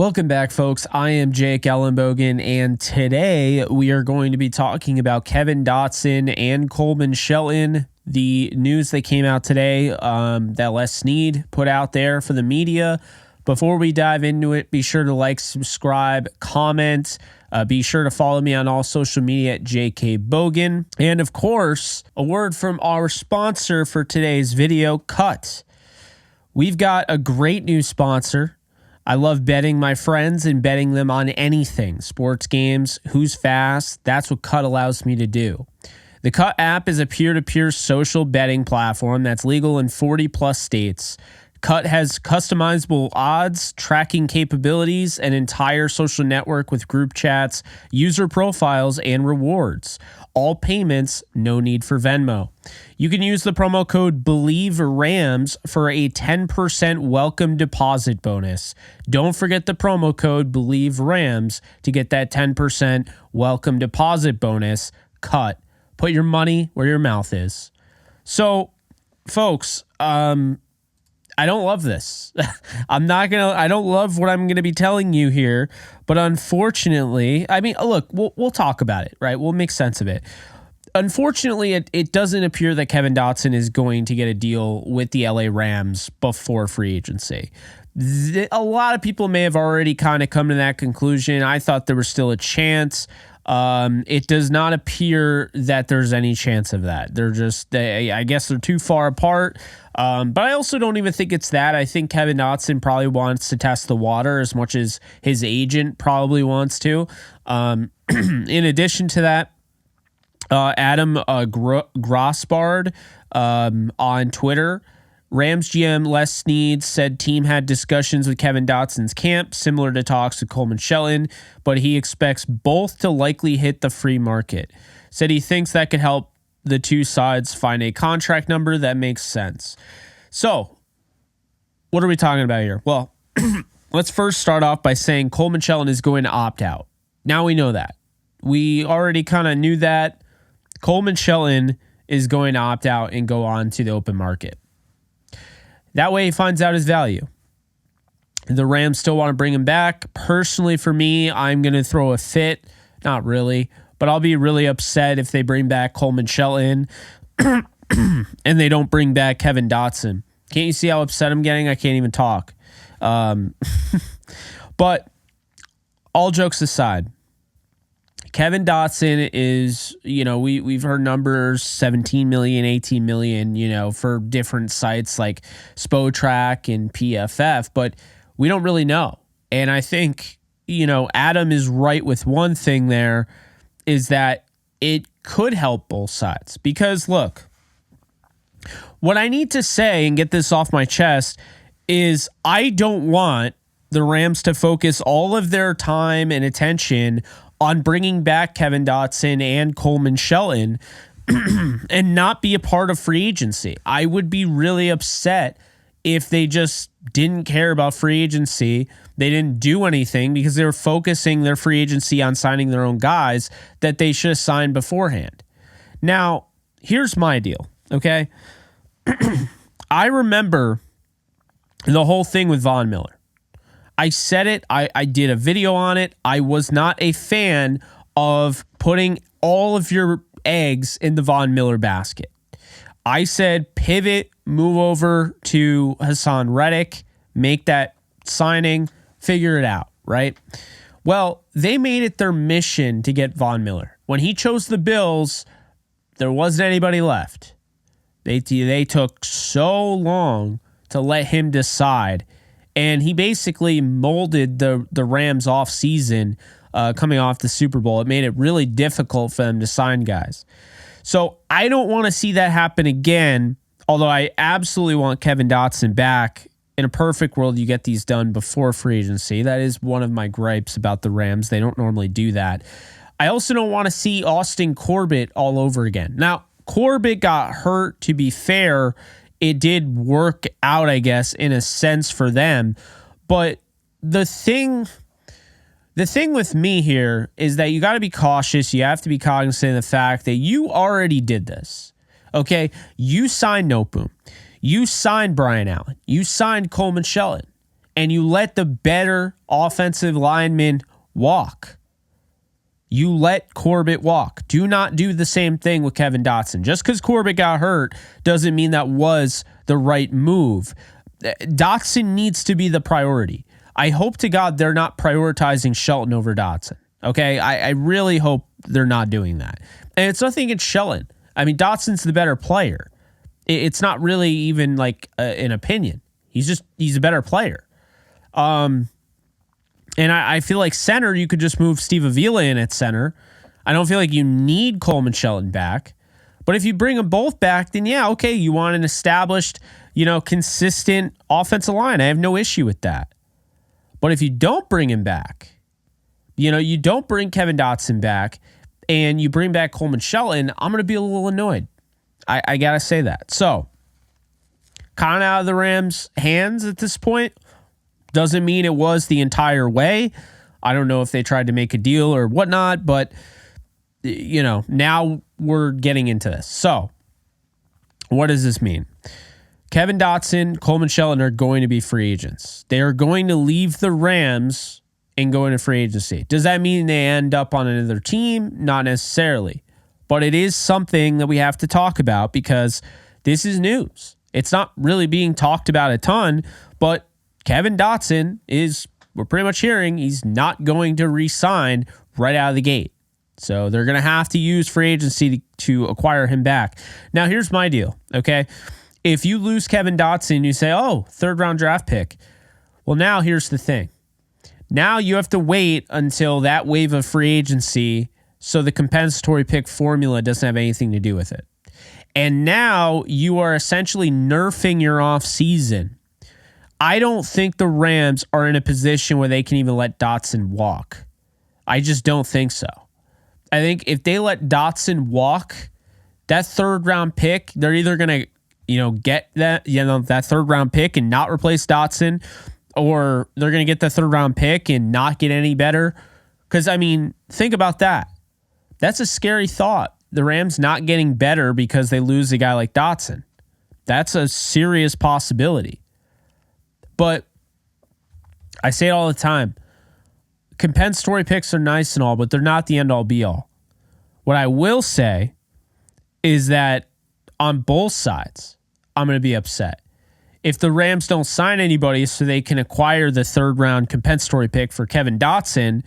Welcome back, folks. I am Jake Ellenbogen, and today we are going to be talking about Kevin Dotson and Coleman Shelton. The news that came out today that Les Snead put out there for the media. Before we dive into it, be sure to like, subscribe, comment. Be sure to follow me on all social media at JK Bogan. And of course, a word from our sponsor for today's video, Cut. We've got a great new sponsor. I love betting my friends and betting them on anything. Sports games, who's fast, that's what Cut allows me to do. The Cut app is a peer-to-peer social betting platform that's legal in 40 plus states. Cut has customizable odds, tracking capabilities, an entire social network with group chats, user profiles, and rewards. All payments, no need for Venmo. You can use the promo code BelieveRams for a 10% welcome deposit bonus. Don't forget the promo code BelieveRams to get that 10% welcome deposit bonus. Cut. Put your money where your mouth is. So, folks, I don't love this. I don't love what I'm going to be telling you here, but unfortunately, I mean, look, we'll talk about it, right? We'll make sense of it. Unfortunately, it doesn't appear that Kevin Dotson is going to get a deal with the LA Rams before free agency. A lot of people may have already kind of come to that conclusion. I thought there was still a chance. It does not appear that there's any chance of that. I guess they're too far apart. But I also don't even think it's that. I think Kevin Dotson probably wants to test the water as much as his agent probably wants to. In addition to that, Adam Grossbard on Twitter, Rams GM Les Snead said team had discussions with Kevin Dotson's camp, similar to talks with Coleman Shelton, but he expects both to likely hit the free market. Said he thinks that could help the two sides find a contract number that makes sense. So, what are we talking about here? Well, let's first start off by saying Coleman Shelton is going to opt out. Now we know that. We already kind of knew that. Coleman Shelton is going to opt out and go on to the open market. That way he finds out his value. The Rams still want to bring him back. Personally, for me, I'm going to throw a fit. Not really, but I'll be really upset if they bring back Coleman Shelton and they don't bring back Kevin Dotson. Can't you see how upset I'm getting? I can't even talk. But all jokes aside, Kevin Dotson is, we've heard numbers 17 million, 18 million, for different sites like Spotrac and PFF, but we don't really know. And I think, Adam is right with one thing there is that it could help both sides. Because look, what I need to say and get this off my chest is I don't want the Rams to focus all of their time and attention on bringing back Kevin Dotson and Coleman Shelton and not be a part of free agency. I would be really upset if they just didn't care about free agency. They didn't do anything because they were focusing their free agency on signing their own guys that they should have signed beforehand. Now, here's my deal, okay? I remember the whole thing with Von Miller. I said it. I did a video on it. I was not a fan of putting all of your eggs in the Von Miller basket. I said pivot, move over to Hassan Reddick, make that signing, figure it out, right? Well, they made it their mission to get Von Miller. When he chose the Bills, there wasn't anybody left. They took so long to let him decide. And he basically molded the Rams off season coming off the Super Bowl. It made it really difficult for them to sign guys. So I don't want to see that happen again, although I absolutely want Kevin Dotson back. In a perfect world, you get these done before free agency. That is one of my gripes about the Rams. They don't normally do that. I also don't want to see Austin Corbett all over again. Now, Corbett got hurt, to be fair. It did work out, I guess, in a sense for them. But the thing with me here is that you got to be cautious. You have to be cognizant of the fact that you already did this. Okay? You signed Noteboom. You signed Brian Allen. You signed Coleman Shelton. and you let the better offensive lineman walk. You let Corbett walk. Do not do the same thing with Kevin Dotson. Just because Corbett got hurt doesn't mean that was the right move. Dotson needs to be the priority. I hope to God they're not prioritizing Shelton over Dotson. Okay, I really hope they're not doing that. And it's nothing against Shelton. I mean, Dotson's the better player. It's not really even like an opinion. He's a better player. And I feel like center, you could just move Steve Avila in at center. I don't feel like you need Coleman Shelton back. But if you bring them both back, then yeah, okay, you want an established, consistent offensive line. I have no issue with that. But if you don't bring him back, you don't bring Kevin Dotson back, and you bring back Coleman Shelton, I'm going to be a little annoyed. I got to say that. So, kind of out of the Rams' hands at this point. Doesn't mean it was the entire way. I don't know if they tried to make a deal or whatnot, but, now we're getting into this. So, what does this mean? Kevin Dotson, Coleman Shelton are going to be free agents. They are going to leave the Rams and go into free agency. Does that mean they end up on another team? Not necessarily. But it is something that we have to talk about because this is news. It's not really being talked about a ton, but Kevin Dotson we're pretty much hearing he's not going to re-sign right out of the gate. So they're going to have to use free agency to acquire him back. Now, here's my deal, okay? If you lose Kevin Dotson, you say, oh, third-round draft pick. Well, now here's the thing. Now you have to wait until that wave of free agency so the compensatory pick formula doesn't have anything to do with it. And now you are essentially nerfing your offseason. I don't think the Rams are in a position where they can even let Dotson walk. I just don't think so. I think if they let Dotson walk, that third round pick, they're either going to, get that third round pick and not replace Dotson, or they're going to get the third round pick and not get any better. Because, think about that. That's a scary thought. The Rams not getting better because they lose a guy like Dotson. That's a serious possibility. But I say it all the time. Compensatory picks are nice and all, but they're not the end-all be-all. What I will say is that on both sides, I'm going to be upset. If the Rams don't sign anybody so they can acquire the third-round compensatory pick for Kevin Dotson,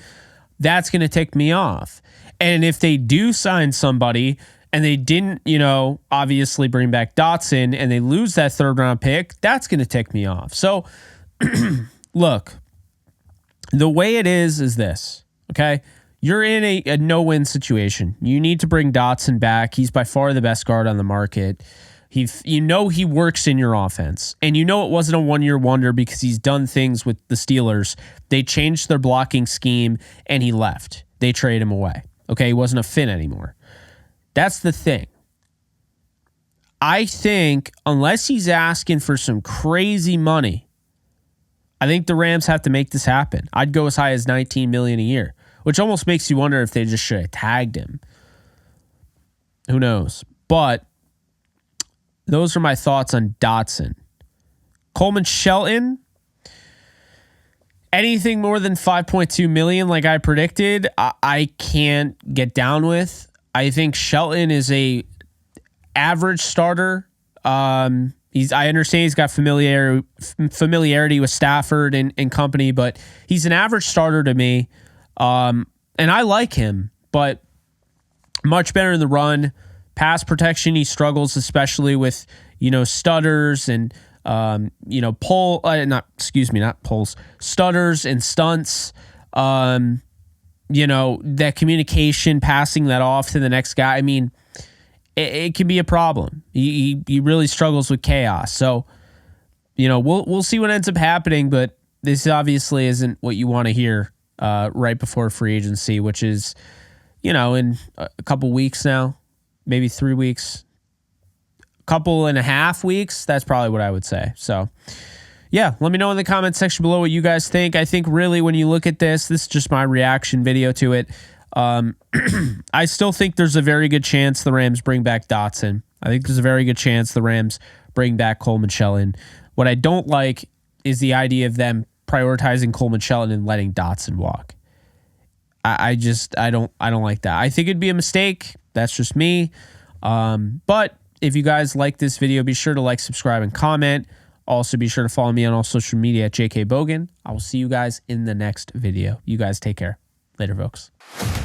that's going to tick me off. And if they do sign somebody and they didn't, obviously bring back Dotson and they lose that third-round pick, that's going to tick me off. So, look, the way it is this, okay? You're in a no-win situation. You need to bring Dotson back. He's by far the best guard on the market. He works in your offense. And it wasn't a one-year wonder because he's done things with the Steelers. They changed their blocking scheme, and he left. They traded him away. Okay, he wasn't a fit anymore. That's the thing. I think unless he's asking for some crazy money, I think the Rams have to make this happen. I'd go as high as $19 million a year, which almost makes you wonder if they just should have tagged him. Who knows? But those are my thoughts on Dotson. Coleman Shelton, anything more than $5.2 million like I predicted, I can't get down with. I think Shelton is a average starter. I understand he's got familiarity with Stafford and company, but he's an average starter to me. And I like him, but much better in the run. Pass protection, he struggles, especially with, stutters and, stutters and stunts. That communication, passing that off to the next guy. It can be a problem. He really struggles with chaos. So, we'll see what ends up happening, but this obviously isn't what you want to hear right before free agency, which is, in a couple weeks now. Maybe 3 weeks, couple and a half weeks. That's probably what I would say. So, yeah, let me know in the comment section below what you guys think. I think really when you look at this is just my reaction video to it. I still think there's a very good chance the Rams bring back Dotson. I think there's a very good chance the Rams bring back Coleman Shelton. What I don't like is the idea of them prioritizing Coleman Shelton and letting Dotson walk. I don't like that. I think it'd be a mistake. That's just me. But if you guys like this video, be sure to like, subscribe, and comment. Also, be sure to follow me on all social media at JK Bogan. I will see you guys in the next video. You guys take care. Later, folks.